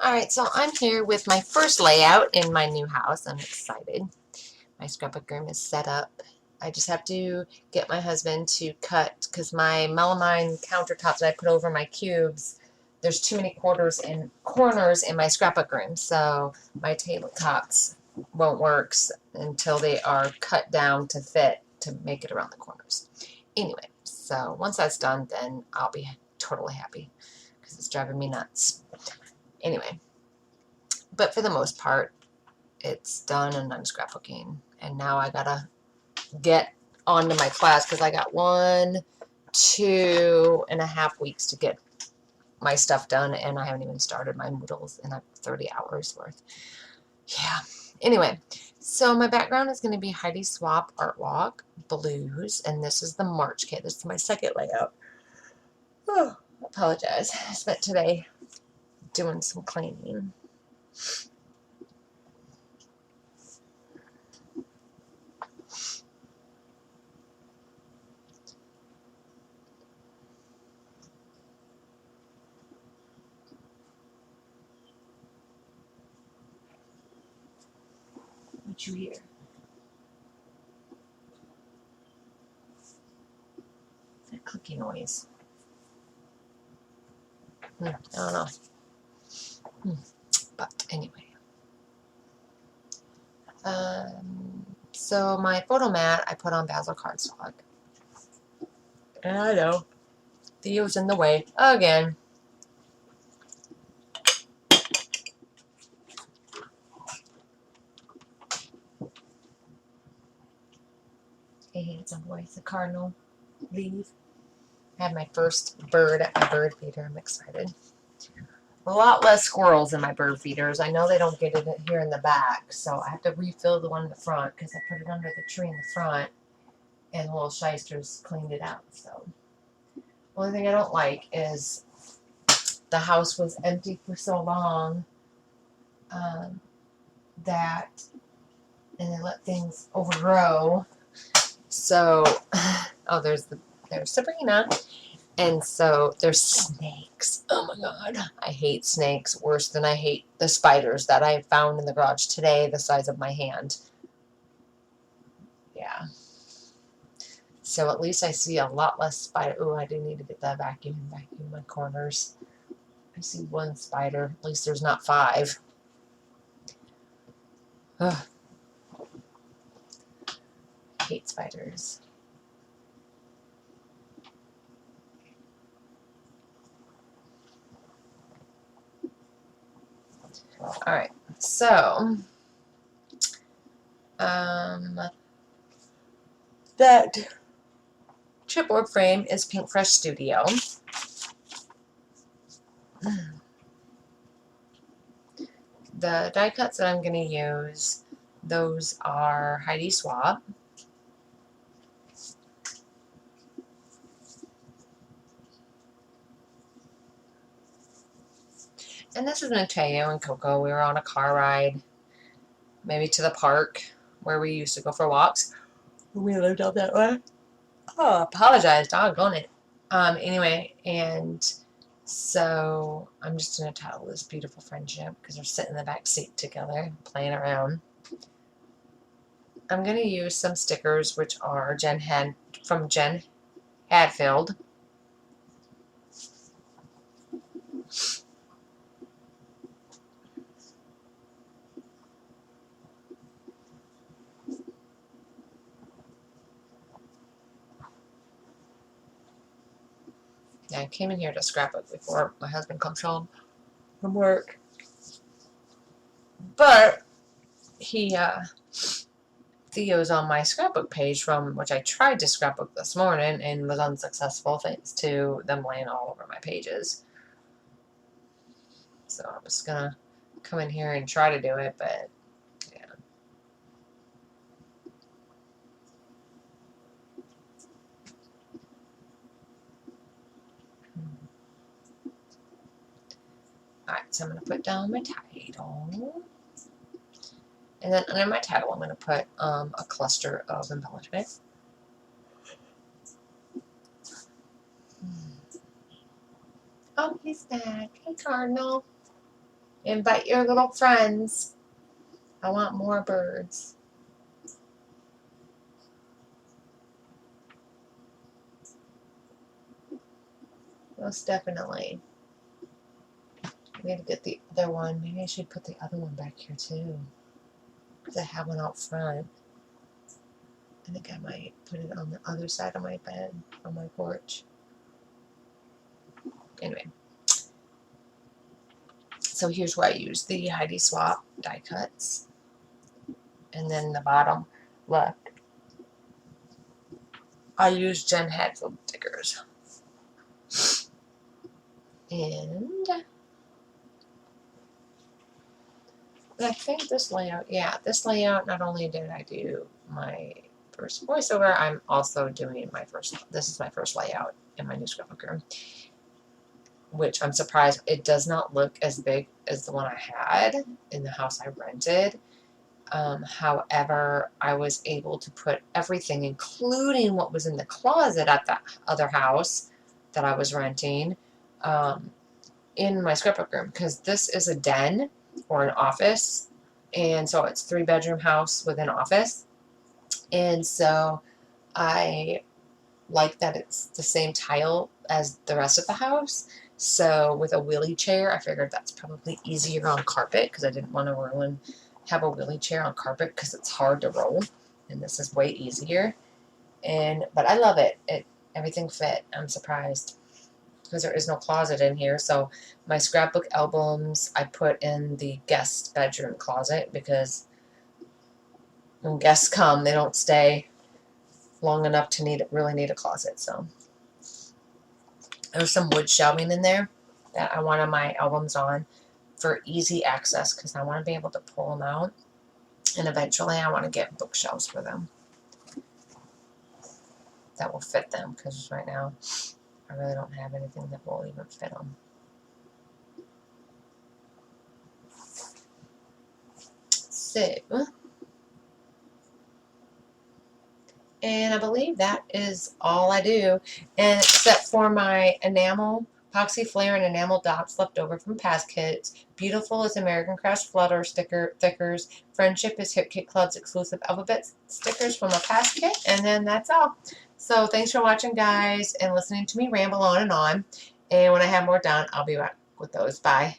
Alright, so I'm here with my first layout in my new house. I'm excited. My scrapbook room is set up. I just have to get my husband to cut, because my melamine countertops that I put over my cubes, there's too many corners in my scrapbook room, so my tabletops won't work until they are cut down to fit to make it around the corners. Anyway, so once that's done, then I'll be totally happy, because it's driving me nuts. Anyway, but for the most part, it's done and I'm scrapbooking. And now I gotta get onto my class because I got 2.5 weeks to get my stuff done, and I haven't even started my Moodles in 30 hours worth. Yeah. Anyway, so my background is going to be Heidi Swapp Art Walk Blues, and this is the March kit. This is my second layout. Oh, I apologize. I spent today doing some cleaning. What you hear? That clicky noise. I don't know. But anyway. So my photo mat I put on basil cardstock. And I know Theo's in the way again. Hey, handsome boy, it's a cardinal. Leave. I had my first bird at my bird feeder. I'm excited. A lot less squirrels in my bird feeders. I know they don't get it here in the back, so I have to refill the one in the front because I put it under the tree in the front, and the little shysters cleaned it out. So, only thing I don't like is the house was empty for so long that, and they let things overgrow. So, oh, there's Sabrina. And so there's snakes. Oh my god. I hate snakes worse than I hate the spiders that I found in the garage today, the size of my hand. Yeah. So at least I see a lot less spider. Ooh, I do need to get that vacuum and vacuum my corners. I see one spider. At least there's not 5. Ugh. I hate spiders. Alright, so that chipboard frame is Pink Fresh Studio. The die cuts that I'm going to use, those are Heidi Swapp. And this is Mateo and Coco. We were on a car ride, maybe to the park where we used to go for walks. We lived out that way. Oh, apologize, doggone it. Anyway, and so I'm just going to title this Beautiful Friendship because we're sitting in the back seat together, playing around. I'm going to use some stickers, which are from Jen Hadfield. Yeah, I came in here to scrapbook before my husband comes home from work. But Theo's on my scrapbook page from which I tried to scrapbook this morning and was unsuccessful thanks to them laying all over my pages. So I'm just gonna come in here and try to do it, but yeah. Alright, so I'm gonna put down my title. And then under my title I'm gonna put a cluster of embellishment. Oh, he's back. Hey, Cardinal. Invite your little friends. I want more birds. Most definitely. I need to get the other one. Maybe I should put the other one back here too. Because I have one out front. I think I might put it on the other side of my bed, on my porch. Anyway. So here's where I use the Heidi Swap die cuts. And then the bottom left, I use Jen Hadfield stickers. And I think this layout, this layout, not only did I do my first voiceover, I'm also doing this is my first layout in my new scrapbook room, which I'm surprised it does not look as big as the one I had in the house I rented. However, I was able to put everything, including what was in the closet at the other house that I was renting, in my scrapbook room, because this is a den or an office, and so it's 3-bedroom house with an office, and so I like that it's the same tile as the rest of the house. So with a wheelie chair, I figured that's probably easier on carpet, because I didn't want to have a wheelie chair on carpet because it's hard to roll, and this is way easier. But I love it. Everything fit. I'm surprised because there is no closet in here. So my scrapbook albums I put in the guest bedroom closet, because when guests come, they don't stay long enough to really need a closet. So there's some wood shelving in there that I wanted my albums on for easy access, because I want to be able to pull them out, and eventually I want to get bookshelves for them that will fit them, because right now I really don't have anything that will even fit them. So, and I believe that is all I do, and except for my enamel, epoxy flare and enamel dots left over from past kits. Beautiful is American Craft Flutter stickers. Friendship is Hip Kit Club's exclusive alphabet stickers from a past kit, and then that's all. So thanks for watching, guys, and listening to me ramble on and on. And when I have more done, I'll be back with those. Bye.